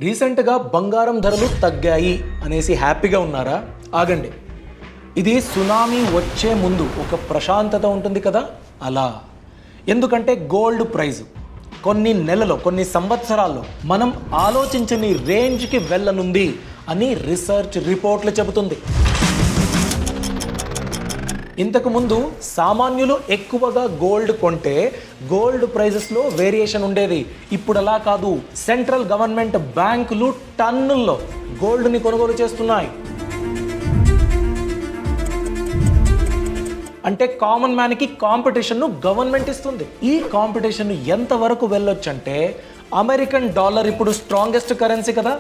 రీసెంట్గా బంగారం ధరలు తగ్గాయి అనేసి హ్యాపీగా ఉన్నారా? ఆగండి. ఇది సునామీ వచ్చే ముందు ఒక ప్రశాంతత ఉంటుంది కదా, అలా. ఎందుకంటే గోల్డ్ ప్రైజ్ కొన్ని నెలలో, కొన్ని సంవత్సరాల్లో మనం ఆలోచించని రేంజ్కి వెళ్ళనుంది అని రీసెర్చ్ రిపోర్ట్లు చెబుతుంది. ఇంతకుముందు సామాన్యులు ఎక్కువగా గోల్డ్ కొంటే గోల్డ్ ప్రైజెస్లో వేరియేషన్ ఉండేది. ఇప్పుడు అలా కాదు. సెంట్రల్ గవర్నమెంట్ బ్యాంకులు టన్నుల్లో గోల్డ్ని కొనుగోలు చేస్తున్నాయి. అంటే కామన్ మ్యాన్కి కాంపిటీషన్ను గవర్నమెంట్ ఇస్తుంది. ఈ కాంపిటీషన్ ఎంతవరకు వెళ్ళొచ్చు అంటే, అమెరికన్ డాలర్ ఇప్పుడు స్ట్రాంగెస్ట్ కరెన్సీ కదా,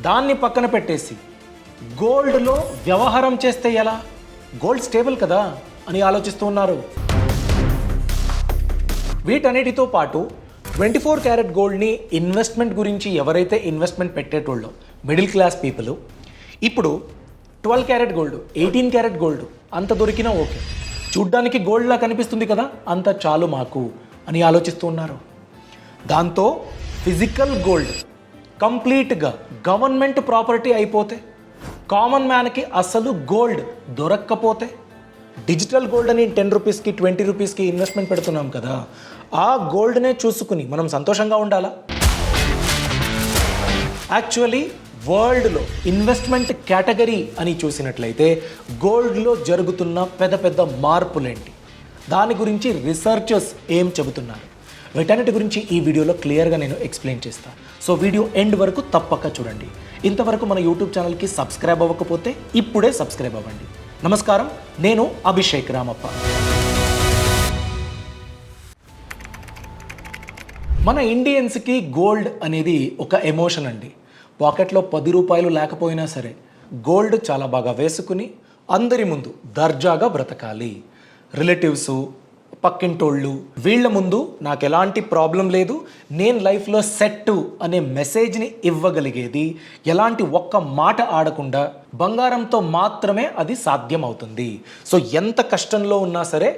దాన్ని పక్కన పెట్టేసి గోల్డ్లో వ్యవహారం చేస్తే ఎలా? గోల్డ్ స్టేబుల్ కదా అని ఆలోచిస్తూ ఉన్నారు. వీటన్నిటితో పాటు 24 క్యారెట్ గోల్డ్ని ఇన్వెస్ట్మెంట్ గురించి ఎవరైతే ఇన్వెస్ట్మెంట్ పెట్టేటోళ్ళో మిడిల్ క్లాస్ పీపుల్, ఇప్పుడు 12 క్యారెట్ గోల్డ్, 18 క్యారెట్ గోల్డ్ అంత దొరికినా ఓకే, చూడ్డానికి గోల్డ్లా కనిపిస్తుంది కదా, అంత చాలు మాకు అని ఆలోచిస్తూ ఉన్నారు. దాంతో ఫిజికల్ గోల్డ్ కంప్లీట్గా గవర్నమెంట్ ప్రాపర్టీ అయిపోతే, కామన్ మ్యాన్కి అసలు గోల్డ్ దొరక్కపోతే, డిజిటల్ గోల్డ్ అని 10 రూపీస్కి 20 రూపీస్కి ఇన్వెస్ట్మెంట్ పెడుతున్నాం కదా, ఆ గోల్డ్నే చూసుకుని మనం సంతోషంగా ఉండాలా? యాక్చువల్లీ వరల్డ్లో ఇన్వెస్ట్మెంట్ కేటగిరీ అని చూసినట్లయితే గోల్డ్లో జరుగుతున్న పెద్ద పెద్ద మార్పులేంటి, దాని గురించి రీసెర్చర్స్ ఏం చెబుతున్నారు, వీటన్నిటి గురించి ఈ వీడియోలో క్లియర్గా నేను ఎక్స్ప్లెయిన్ చేస్తాను. సో వీడియో ఎండ్ వరకు తప్పక చూడండి. ఇంతవరకు మన యూట్యూబ్ ఛానల్కి సబ్స్క్రైబ్ అవ్వకపోతే ఇప్పుడే సబ్స్క్రైబ్ అవ్వండి. నమస్కారం, నేను అభిషేక్ రామప్ప. మన ఇండియన్స్కి గోల్డ్ అనేది ఒక ఎమోషన్ అండి. పాకెట్లో 10 రూపాయలు లేకపోయినా సరే గోల్డ్ చాలా బాగా వేసుకుని అందరి ముందు దర్జాగా బ్రతకాలి. రిలేటివ్సు, పక్కింటోళ్ళు వీళ్ళ ముందు నాకు ఎలాంటి ప్రాబ్లం లేదు, నేను లైఫ్లో సెట్ అనే మెసేజ్ని ఇవ్వగలిగేది ఎలాంటి ఒక్క మాట ఆడకుండా బంగారంతో మాత్రమే అది సాధ్యం అవుతుంది. సో ఎంత కష్టంలో ఉన్నా సరే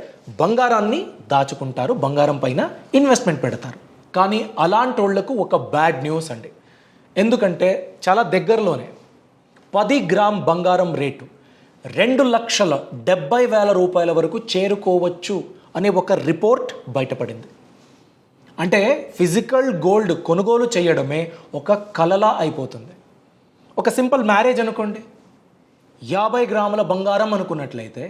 బంగారాన్ని దాచుకుంటారు, బంగారం పైన ఇన్వెస్ట్మెంట్ పెడతారు. కానీ అలాంటి వాళ్లకు ఒక బ్యాడ్ న్యూస్ అండి. ఎందుకంటే చాలా దగ్గరలోనే 10 గ్రామ్ బంగారం రేటు 2,70,000 రూపాయల వరకు చేరుకోవచ్చు అనే ఒక రిపోర్ట్ బయటపడింది. అంటే ఫిజికల్ గోల్డ్ కొనుగోలు చేయడమే ఒక కలలా అయిపోతుంది. ఒక సింపుల్ మ్యారేజ్ అనుకోండి, 50 గ్రాముల బంగారం అనుకున్నట్లయితే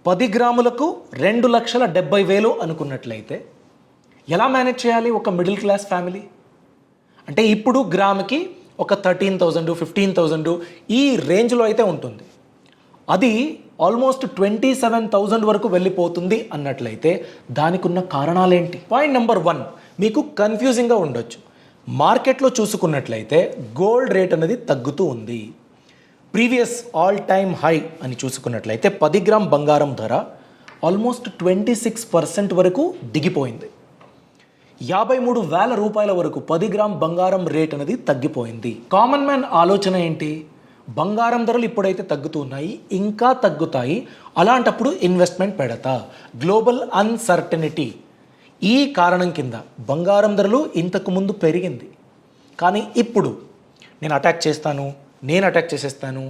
10 గ్రాములకు 2,70,000 అనుకున్నట్లయితే ఎలా మేనేజ్ చేయాలి ఒక మిడిల్ క్లాస్ ఫ్యామిలీ? అంటే ఇప్పుడు గ్రాముకి ఒక 13,000, 15,000 ఈ రేంజ్లో అయితే ఉంటుంది. అది ఆల్మోస్ట్ 27,000 వరకు వెళ్ళిపోతుంది అన్నట్లయితే దానికి ఉన్న కారణాలేంటి? పాయింట్ నెంబర్ 1 మీకు కన్ఫ్యూజింగ్గా ఉండొచ్చు. మార్కెట్లో చూసుకున్నట్లయితే గోల్డ్ రేట్ అనేది తగ్గుతూ ఉంది. ప్రీవియస్ ఆల్ టైమ్ హై అని చూసుకున్నట్లయితే 10 గ్రామ్ బంగారం ధర ఆల్మోస్ట్ 26% వరకు దిగిపోయింది. 53,000 రూపాయల వరకు 10 గ్రామ్ బంగారం రేట్ అనేది తగ్గిపోయింది. కామన్ మ్యాన్ ఆలోచన ఏంటి? బంగారం ధరలు ఇప్పుడైతే తగ్గుతున్నాయి, ఇంకా తగ్గుతాయి, అలాంటప్పుడు ఇన్వెస్ట్మెంట్ పెడతా. గ్లోబల్ అన్సర్టనిటీ ఈ కారణం కింద బంగారం ధరలు ఇంతకు ముందు పెరిగింది. కానీ ఇప్పుడు నేను అటాక్ చేస్తాను, నేను అటాక్ చేసేస్తాను,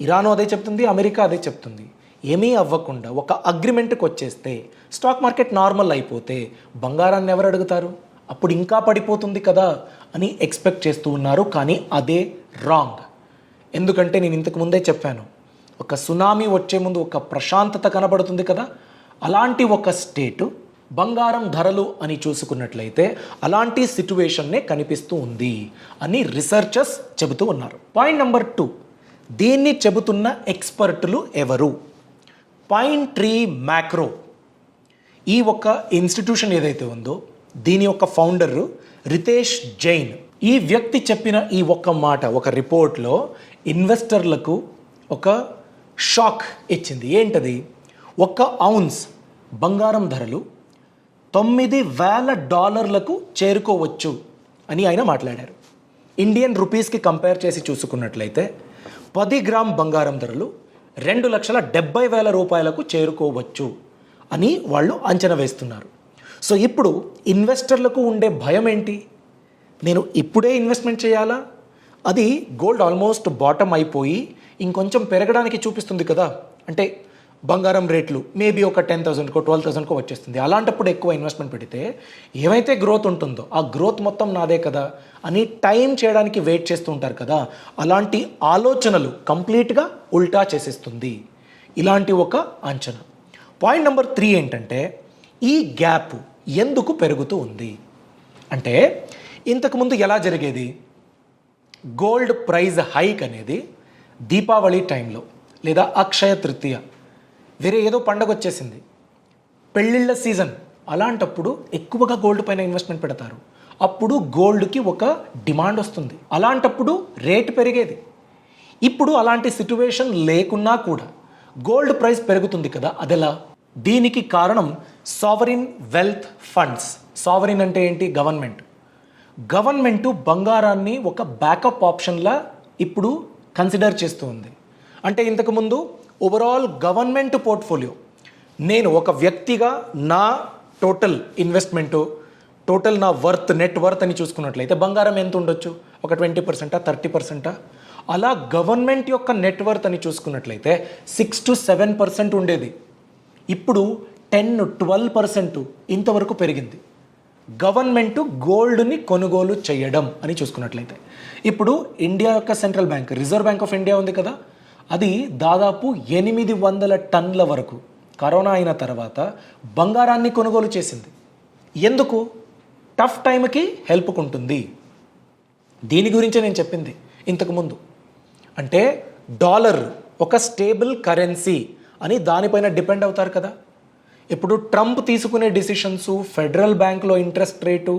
ఇరాను అదే చెప్తుంది, అమెరికా అదే చెప్తుంది, ఏమీ అవ్వకుండా ఒక అగ్రిమెంట్కి వచ్చేస్తే స్టాక్ మార్కెట్ నార్మల్ అయిపోతే బంగారాన్ని ఎవరు అడుగుతారు? అప్పుడు ఇంకా పడిపోతుంది కదా అని ఎక్స్పెక్ట్ చేస్తూ ఉన్నారు. కానీ అదే రాంగ్. ఎందుకంటే నేను ఇంతకు ముందే చెప్పాను, ఒక సునామీ వచ్చే ముందు ఒక ప్రశాంతత కనబడుతుంది కదా, అలాంటి ఒక స్టేటు బంగారం ధరలు అని చూసుకున్నట్లయితే అలాంటి సిచ్యువేషన్నే కనిపిస్తూ ఉంది అని రీసెర్చర్స్ చెబుతూ ఉన్నారు. పాయింట్ నెంబర్ 2, దీన్ని చెబుతున్న ఎక్స్పర్టులు ఎవరు? పాయింట్రీ మ్యాక్రో ఈ ఒక్క ఇన్స్టిట్యూషన్ ఏదైతే ఉందో దీని యొక్క ఫౌండర్ రితేష్ జైన్. ఈ వ్యక్తి చెప్పిన ఈ ఒక్క మాట ఒక రిపోర్ట్లో ఇన్వెస్టర్లకు ఒక షాక్ ఇచ్చింది. ఏంటది? 1 ఔన్స్ బంగారం ధరలు $9,000 చేరుకోవచ్చు అని ఆయన మాట్లాడారు. ఇండియన్ రూపీస్కి కంపేర్ చేసి చూసుకున్నట్లయితే 10 గ్రామ్ బంగారం ధరలు 2,70,000 రూపాయలకు చేరుకోవచ్చు అని వాళ్ళు అంచనా వేస్తున్నారు. సో ఇప్పుడు ఇన్వెస్టర్లకు ఉండే భయం ఏంటి? నేను ఇప్పుడే ఇన్వెస్ట్మెంట్ చేయాలా? అది గోల్డ్ ఆల్మోస్ట్ బాటమ్ అయిపోయి ఇంకొంచెం పెరగడానికి చూపిస్తుంది కదా, అంటే బంగారం రేట్లు మేబీ ఒక 10,000కో 12,000కో వచ్చేస్తుంది. అలాంటప్పుడు ఎక్కువ ఇన్వెస్ట్మెంట్ పెడితే ఏమైతే గ్రోత్ ఉంటుందో ఆ గ్రోత్ మొత్తం నాదే కదా అని టైం చేయడానికి వెయిట్ చేస్తూ ఉంటారు కదా, అలాంటి ఆలోచనలు కంప్లీట్గా ఉల్టా చేసేస్తుంది ఇలాంటి ఒక అంచనా. పాయింట్ నెంబర్ 3 ఏంటంటే, ఈ గ్యాప్ ఎందుకు పెరుగుతూ ఉంది అంటే, ఇంతకుముందు ఎలా జరిగేది, గోల్డ్ ప్రైజ్ హైక్ అనేది దీపావళి టైంలో లేదా అక్షయ తృతీయ, వేరే ఏదో పండగ వచ్చేసింది, పెళ్ళిళ్ళ సీజన్, అలాంటప్పుడు ఎక్కువగా గోల్డ్ పైన ఇన్వెస్ట్మెంట్ పెడతారు. అప్పుడు గోల్డ్కి ఒక డిమాండ్ వస్తుంది, అలాంటప్పుడు రేట్ పెరిగేది. ఇప్పుడు అలాంటి సిట్యువేషన్ లేకున్నా కూడా గోల్డ్ ప్రైస్ పెరుగుతుంది కదా, అదెలా? దీనికి కారణం సావరిన్ వెల్త్ ఫండ్స్. సావరిన్ అంటే ఏంటి? గవర్నమెంట్ బంగారాన్ని ఒక బ్యాకప్ ఆప్షన్లా ఇప్పుడు కన్సిడర్ చేస్తూ ఉంది. అంటే ఇంతకుముందు ఓవరాల్ గవర్నమెంట్ పోర్ట్ఫోలియో, నేను ఒక వ్యక్తిగా నా టోటల్ ఇన్వెస్ట్మెంటు, టోటల్ నా నెట్ వర్త్ అని చూసుకున్నట్లయితే బంగారం ఎంత ఉండొచ్చు? ఒక 20%, 30%. అలా గవర్నమెంట్ యొక్క నెట్ వర్త్ అని చూసుకున్నట్లయితే 6 to 7% ఉండేది. ఇప్పుడు 10-12% ఇంతవరకు పెరిగింది గవర్నమెంట్ గోల్డ్ని కొనుగోలు చేయడం అని చూసుకున్నట్లయితే. ఇప్పుడు ఇండియా యొక్క central bank, reserve bank of India ఉంది కదా, అది దాదాపు 800 టన్నుల వరకు కరోనా అయిన తర్వాత బంగారాన్ని కొనుగోలు చేసింది. ఎందుకు? టఫ్ టైంకి హెల్ప్కుంటుంది. దీని గురించే నేను చెప్పింది ఇంతకుముందు. అంటే డాలర్ ఒక స్టేబుల్ కరెన్సీ అని దానిపైన డిపెండ్ అవుతారు కదా. ఇప్పుడు ట్రంప్ తీసుకునే డిసిషన్స్, ఫెడరల్ బ్యాంక్లో ఇంట్రెస్ట్ రేటు,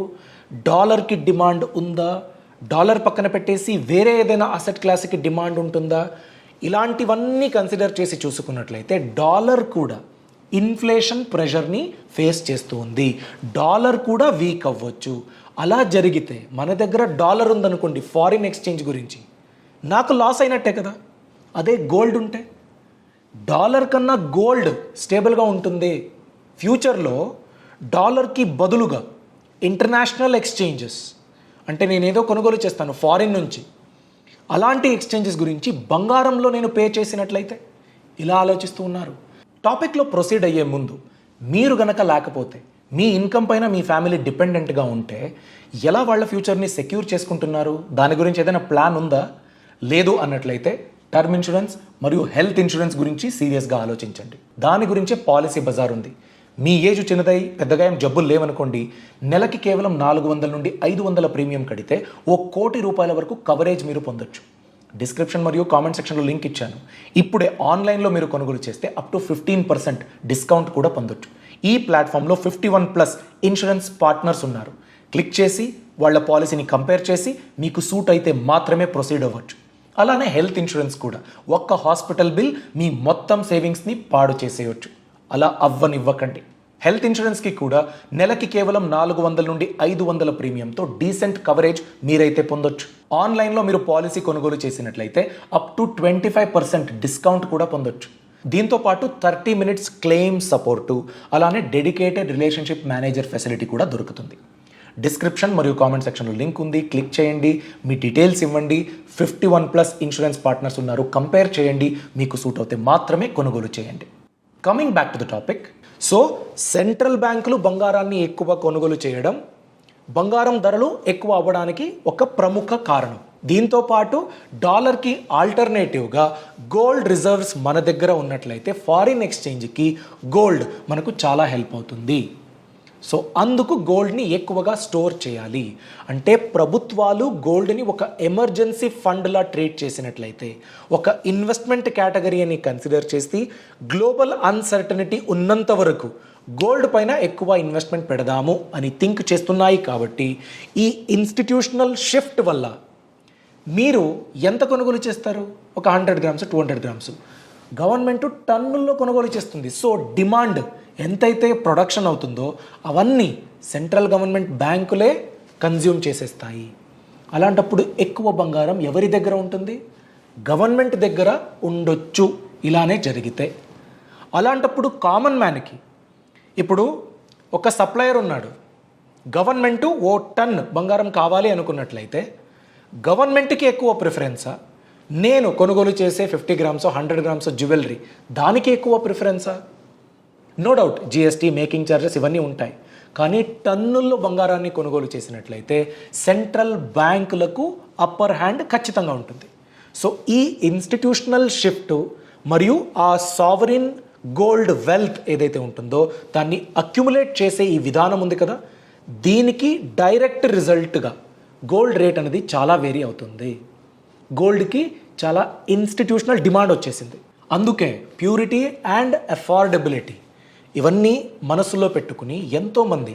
డాలర్కి డిమాండ్ ఉందా, డాలర్ పక్కన పెట్టేసి వేరే ఏదైనా అసెట్ క్లాస్కి డిమాండ్ ఉంటుందా, ఇలాంటివన్నీ కన్సిడర్ చేసి చూసుకున్నట్లయితే డాలర్ కూడా ఇన్ఫ్లేషన్ ప్రెషర్ని ఫేస్ చేస్తూ ఉంది. డాలర్ కూడా వీక్ అవ్వచ్చు. అలా జరిగితే మన దగ్గర డాలర్ ఉందనుకోండి, ఫారిన్ ఎక్స్చేంజ్ గురించి నాకు లాస్ అయినట్టే కదా. అదే గోల్డ్ ఉంటే డాలర్ కన్నా గోల్డ్ స్టేబుల్గా ఉంటుంది. ఫ్యూచర్లో డాలర్కి బదులుగా ఇంటర్నేషనల్ ఎక్స్చేంజెస్, అంటే నేనేదో కొనుగోలు చేస్తాను ఫారిన్ నుంచి, అలాంటి ఎక్స్చేంజెస్ గురించి బంగారంలో నేను పే చేసినట్లయితే ఇలా ఆలోచిస్తూ ఉన్నారు. టాపిక్లో ప్రొసీడ్ అయ్యే ముందు, మీరు గనక లేకపోతే, మీ ఇన్కమ్ పైన మీ ఫ్యామిలీ డిపెండెంట్గా ఉంటే ఎలా వాళ్ళ ఫ్యూచర్ని సెక్యూర్ చేసుకుంటున్నారు, దాని గురించి ఏదైనా ప్లాన్ ఉందా? లేదు అన్నట్లయితే టర్మ్ ఇన్సూరెన్స్ మరియు హెల్త్ ఇన్సూరెన్స్ గురించి సీరియస్గా ఆలోచించండి. దాని గురించే పాలసీ బజార్ ఉంది. మీ ఏజ్ చిన్నదై పెద్దగా ఏం జబ్బులు లేవనుకోండి, నెలకి కేవలం 400 నుండి 500 ప్రీమియం కడితే ₹1 కోటి వరకు కవరేజ్ మీరు పొందొచ్చు. డిస్క్రిప్షన్ మరియు కామెంట్ సెక్షన్లో లింక్ ఇచ్చాను. ఇప్పుడే ఆన్లైన్లో మీరు కొనుగోలు చేస్తే అప్ టు 15% డిస్కౌంట్ కూడా పొందొచ్చు. ఈ ప్లాట్ఫామ్లో 51+ ఇన్సూరెన్స్ పార్ట్నర్స్ ఉన్నారు. క్లిక్ చేసి వాళ్ళ పాలసీని కంపేర్ చేసి మీకు సూట్ అయితే మాత్రమే ప్రొసీడ్ అవ్వచ్చు. అలానే హెల్త్ ఇన్సూరెన్స్ కూడా, ఒక్క హాస్పిటల్ బిల్ మీ మొత్తం సేవింగ్స్ని పాడు చేసేయచ్చు. అలా అవ్వనివ్వకండి. హెల్త్ ఇన్సూరెన్స్కి కూడా నెలకి కేవలం 400 నుండి 500 ప్రీమియంతో డీసెంట్ కవరేజ్ మీరైతే పొందొచ్చు. ఆన్లైన్లో మీరు పాలసీ కొనుగోలు చేసినట్లయితే అప్ టు 25% డిస్కౌంట్ కూడా పొందొచ్చు. దీంతో పాటు 30 minutes క్లెయిమ్ సపోర్టు, అలానే డెడికేటెడ్ రిలేషన్షిప్ మేనేజర్ ఫెసిలిటీ కూడా దొరుకుతుంది. డిస్క్రిప్షన్ మరియు కామెంట్ సెక్షన్లో లింక్ ఉంది, క్లిక్ చేయండి, మీ డీటెయిల్స్ ఇవ్వండి. 51+ ఇన్సూరెన్స్ పార్ట్నర్స్ ఉన్నారు, కంపేర్ చేయండి, మీకు సూట్ అవుతే మాత్రమే కొనుగోలు చేయండి. Coming back to the topic. So central బ్యాంకులు బంగారాన్ని ఎక్కువ కొనుగోలు చేయడం, బంగారం ధరలు ఎక్కువ అవ్వడానికి ఒక ప్రముఖ కారణం. దీంతో పాటు డాలర్కి ఆల్టర్నేటివ్గా గోల్డ్ రిజర్వ్స్ మన దగ్గర ఉన్నట్లయితే ఫారిన్ ఎక్స్చేంజ్కి గోల్డ్ మనకు చాలా హెల్ప్ అవుతుంది. సో అందుకు గోల్డ్ని ఎక్కువగా స్టోర్ చేయాలి. అంటే ప్రభుత్వాలు గోల్డ్ని ఒక ఎమర్జెన్సీ ఫండ్లా ట్రీట్ చేసినట్లయితే, ఒక ఇన్వెస్ట్మెంట్ కేటగిరీ అని కన్సిడర్ చేసి గ్లోబల్ అన్సర్టనిటీ ఉన్నంత వరకు గోల్డ్ పైన ఎక్కువ ఇన్వెస్ట్మెంట్ పెడదాము అని థింక్ చేస్తున్నాయి. కాబట్టి ఈ ఇన్స్టిట్యూషనల్ షిఫ్ట్ వల్ల మీరు ఎంత కొనుగోలు చేస్తారు? ఒక 100 grams, 200 grams. గవర్నమెంట్ టన్నుల్లో కొనుగోలు చేస్తుంది. సో డిమాండ్ ఎంతైతే ప్రొడక్షన్ అవుతుందో అవన్నీ సెంట్రల్ గవర్నమెంట్ బ్యాంకులే కన్జ్యూమ్ చేసేస్తాయి. అలాంటప్పుడు ఎక్కువ బంగారం ఎవరి దగ్గర ఉంటుంది? గవర్నమెంట్ దగ్గర ఉండొచ్చు. ఇలానే జరిగితే అలాంటప్పుడు కామన్ మ్యాన్కి, ఇప్పుడు ఒక సప్లయర్ ఉన్నాడు, గవర్నమెంటు 1 ton బంగారం కావాలి అనుకున్నట్లయితే గవర్నమెంట్కి ఎక్కువ ప్రిఫరెన్సా, నేను కొనుగోలు చేసే 50 గ్రామ్స్ 100 గ్రామ్స్ జ్యువెలరీ దానికి ఎక్కువ ప్రిఫరెన్సా? No doubt GST, making charges ఇవన్నీ ఉంటాయి. కానీ టన్నుల్లో బంగారాన్ని కొనుగోలు చేసినట్లయితే సెంట్రల్ బ్యాంకులకు అప్పర్ హ్యాండ్ ఖచ్చితంగా ఉంటుంది. సో ఈ ఇన్స్టిట్యూషనల్ షిఫ్ట్ మరియు ఆ సావరిన్ గోల్డ్ వెల్త్ ఏదైతే ఉంటుందో దాన్ని అక్యుములేట్ చేసే ఈ విధానం ఉంది కదా, దీనికి డైరెక్ట్ రిజల్ట్గా గోల్డ్ రేట్ అనేది చాలా వేరీ అవుతుంది. గోల్డ్కి చాలా ఇన్స్టిట్యూషనల్ డిమాండ్ వచ్చేసింది. అందుకే ప్యూరిటీ అండ్ అఫోర్డబిలిటీ ఇవన్నీ మనసులో పెట్టుకుని ఎంతోమంది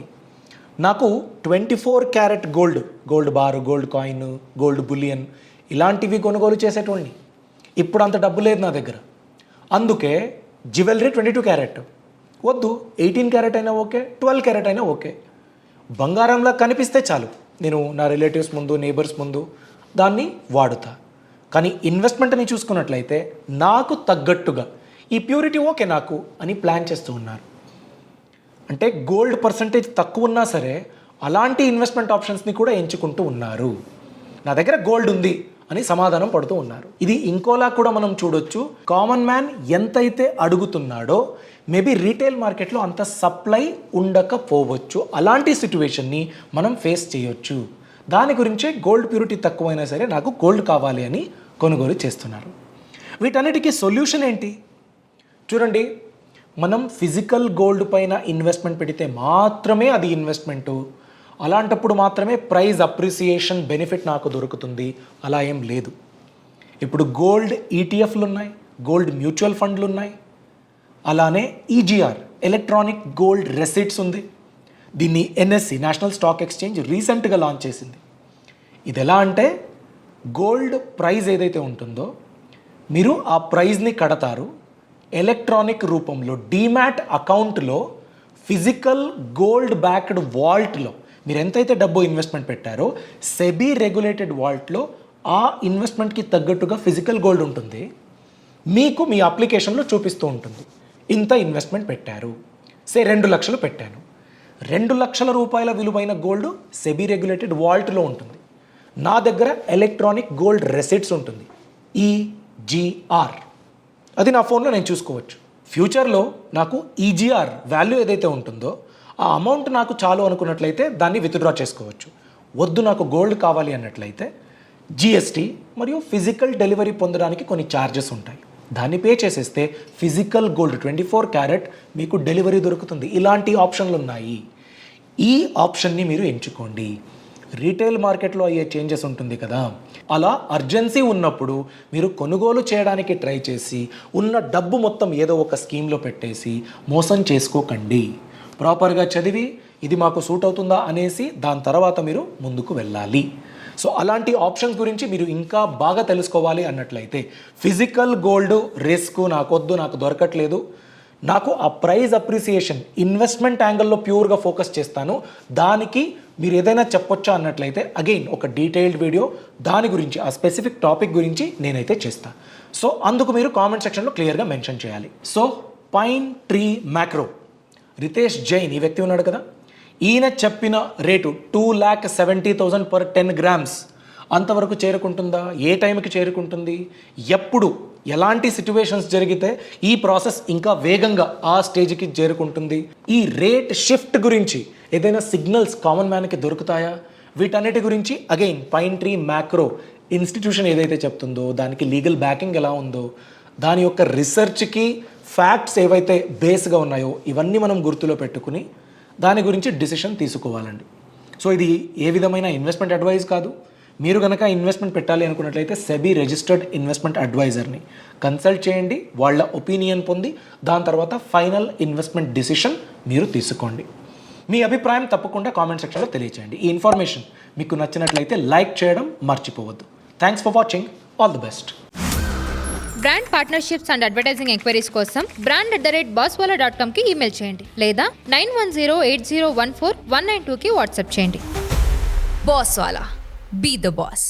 నాకు 24 carat gold bar, gold coin, gold bullion ఇలాంటివి కొనుగోలు చేసేటోడిని. ఇప్పుడు అంత డబ్బు లేదు నా దగ్గర. అందుకే జ్యువెలరీ 22 క్యారెట్ వద్దు, 18 క్యారెట్ అయినా ఓకే, 12 క్యారెట్ అయినా ఓకే. బంగారంలా కనిపిస్తే చాలు, నేను నా రిలేటివ్స్ ముందు, నేబర్స్ ముందు దాన్ని వాడుతా. కానీ ఇన్వెస్ట్మెంట్ అని చూసుకున్నట్లయితే నాకు తగ్గట్టుగా ఈ ప్యూరిటీ ఓకే నాకు అని ప్లాన్ చేస్తూ ఉన్నారు. అంటే గోల్డ్ పర్సంటేజ్ తక్కువ ఉన్నా సరే అలాంటి ఇన్వెస్ట్మెంట్ ఆప్షన్స్ని కూడా ఎంచుకుంటూ ఉన్నారు. నా దగ్గర గోల్డ్ ఉంది అని సమాధానం పడుతూ ఉన్నారు. ఇది ఇంకోలా కూడా మనం చూడొచ్చు. కామన్ మ్యాన్ ఎంతైతే అడుగుతున్నాడో మేబీ రీటైల్ మార్కెట్లో అంత సప్లై ఉండకపోవచ్చు. అలాంటి సిచ్యువేషన్ని మనం ఫేస్ చేయొచ్చు. దాని గురించే గోల్డ్ ప్యూరిటీ తక్కువైనా సరే నాకు గోల్డ్ కావాలి అని కొనుగోలు చేస్తున్నారు. వీటన్నిటికీ సొల్యూషన్ ఏంటి? చూడండి, మనం ఫిజికల్ గోల్డ్ పైన ఇన్వెస్ట్మెంట్ పెడితే మాత్రమే అది ఇన్వెస్ట్మెంటు, అలాంటప్పుడు మాత్రమే ప్రైజ్ అప్రిసియేషన్ బెనిఫిట్ నాకు దొరుకుతుంది. అలా ఏం లేదు. ఇప్పుడు గోల్డ్ ఈటీఎఫ్లు ఉన్నాయి, గోల్డ్ మ్యూచువల్ ఫండ్లు ఉన్నాయి, అలానే ఈజీఆర్ ఎలక్ట్రానిక్ గోల్డ్ రెసిట్స్ ఉంది. దీన్ని ఎన్ఎస్సి నేషనల్ స్టాక్ ఎక్స్చేంజ్ రీసెంట్గా లాంచ్ చేసింది. ఇది ఎలా అంటే గోల్డ్ ప్రైజ్ ఏదైతే ఉంటుందో మీరు ఆ ప్రైజ్ని కడతారు, ఎలక్ట్రానిక్ రూపంలో డీమ్యాట్ అకౌంట్లో ఫిజికల్ గోల్డ్ బ్యాక్డ్ వాల్ట్లో మీరు ఎంతైతే డబ్బు ఇన్వెస్ట్మెంట్ పెట్టారో సెబీ రెగ్యులేటెడ్ వాల్ట్లో ఆ ఇన్వెస్ట్మెంట్కి తగ్గట్టుగా ఫిజికల్ గోల్డ్ ఉంటుంది. మీకు మీ అప్లికేషన్లో చూపిస్తూ ఉంటుంది ఇంత ఇన్వెస్ట్మెంట్ పెట్టారు. 2 లక్షలు పెట్టాను, 2 లక్షల రూపాయల విలువైన గోల్డ్ సెబీ రెగ్యులేటెడ్ వాల్ట్లో ఉంటుంది. నా దగ్గర ఎలక్ట్రానిక్ గోల్డ్ రెసిట్స్ ఉంటుంది, ఈజీఆర్. అది నా ఫోన్లో నేను చూసుకోవచ్చు. ఫ్యూచర్లో నాకు ఈజీఆర్ వాల్యూ ఏదైతే ఉంటుందో ఆ అమౌంట్ నాకు చాలు అనుకున్నట్లయితే దాన్ని విత్డ్రా చేసుకోవచ్చు. వద్దు నాకు గోల్డ్ కావాలి అన్నట్లయితే జిఎస్టీ మరియు ఫిజికల్ డెలివరీ పొందడానికి కొన్ని ఛార్జెస్ ఉంటాయి. దాన్ని పే చేసేస్తే ఫిజికల్ గోల్డ్ 24 క్యారెట్ మీకు డెలివరీ దొరుకుతుంది. ఇలాంటి ఆప్షన్లు ఉన్నాయి. ఈ ఆప్షన్ని మీరు ఎంచుకోండి. రీటైల్ మార్కెట్లో అయ్యే చేంజెస్ ఉంటుంది కదా, అలా అర్జెన్సీ ఉన్నప్పుడు మీరు కొనుగోలు చేయడానికి ట్రై చేసి ఉన్న డబ్బు మొత్తం ఏదో ఒక స్కీమ్లో పెట్టేసి మోసం చేసుకోకండి. ప్రాపర్గా చదివి ఇది మాకు సూట్ అవుతుందా అనేసి దాని తర్వాత మీరు ముందుకు వెళ్ళాలి. సో అలాంటి ఆప్షన్స్ గురించి మీరు ఇంకా బాగా తెలుసుకోవాలి అన్నట్లయితే ఫిజికల్ గోల్డ్ రిస్క్ నాకొద్దు, నాకు దొరకట్లేదు, నాకు ఆ ప్రైజ్ అప్రిసియేషన్ ఇన్వెస్ట్మెంట్ యాంగిల్లో ప్యూర్గా ఫోకస్ చేస్తాను, దానికి మీరు ఏదైనా చెప్పొచ్చా అన్నట్లయితే అగైన్ ఒక డీటెయిల్డ్ వీడియో దాని గురించి ఆ స్పెసిఫిక్ టాపిక్ గురించి నేనైతే చేస్తాను. సో అందుకు మీరు కామెంట్ సెక్షన్లో క్లియర్గా మెన్షన్ చేయాలి. So pine tree macro Ritesh Jain ఈ వ్యక్తి ఉన్నాడు కదా, ఈయన చెప్పిన రేటు 2,70,000 పర్ 10 గ్రామ్స్ అంతవరకు చేరుకుంటుందా? ఏ టైంకి చేరుకుంటుంది? ఎప్పుడు ఎలాంటి సిచ్యువేషన్స్ జరిగితే ఈ ప్రాసెస్ ఇంకా వేగంగా ఆ స్టేజ్కి చేరుకుంటుంది? ఈ రేట్ షిఫ్ట్ గురించి ఏదైనా సిగ్నల్స్ కామన్ మ్యాన్కి దొరుకుతాయా? వీటన్నిటి గురించి again pine tree macro institution ఏదైతే చెప్తుందో దానికి లీగల్ బ్యాకింగ్ ఎలా ఉందో, దాని యొక్క రీసెర్చ్కి ఫ్యాక్ట్స్ ఏవైతే బేస్గా ఉన్నాయో ఇవన్నీ మనం గుర్తులో పెట్టుకుని దాని గురించి డిసిషన్ తీసుకోవాలండి. సో ఇది ఏ విధమైన ఇన్వెస్ట్మెంట్ అడ్వైజ్ కాదు. మీరు కనుక ఇన్వెస్ట్మెంట్ పెట్టాలి అనుకున్నట్లయితే సెబీ రిజిస్టర్డ్ ఇన్వెస్ట్మెంట్ అడ్వైజర్ని కన్సల్ట్ చేయండి, వాళ్ళ ఒపీనియన్ పొంది దాని తర్వాత ఫైనల్ ఇన్వెస్ట్మెంట్ డిసిషన్ మీరు తీసుకోండి. మీ అభిప్రాయం తప్పకుండా కామెంట్ సెక్షన్లో తెలియచేయండి. ఈ ఇన్ఫర్మేషన్ మీకు నచ్చినట్లయితే లైక్ చేయడం మర్చిపోవద్దు. Thanks for watching. All the best. Brand partnerships and advertising enquiries కోసం brand@bosswala.com కి ఈమెయిల్ చేయండి లేదా 9108014192కి వాట్సాప్ చేయండి. Bosswala. Be the boss.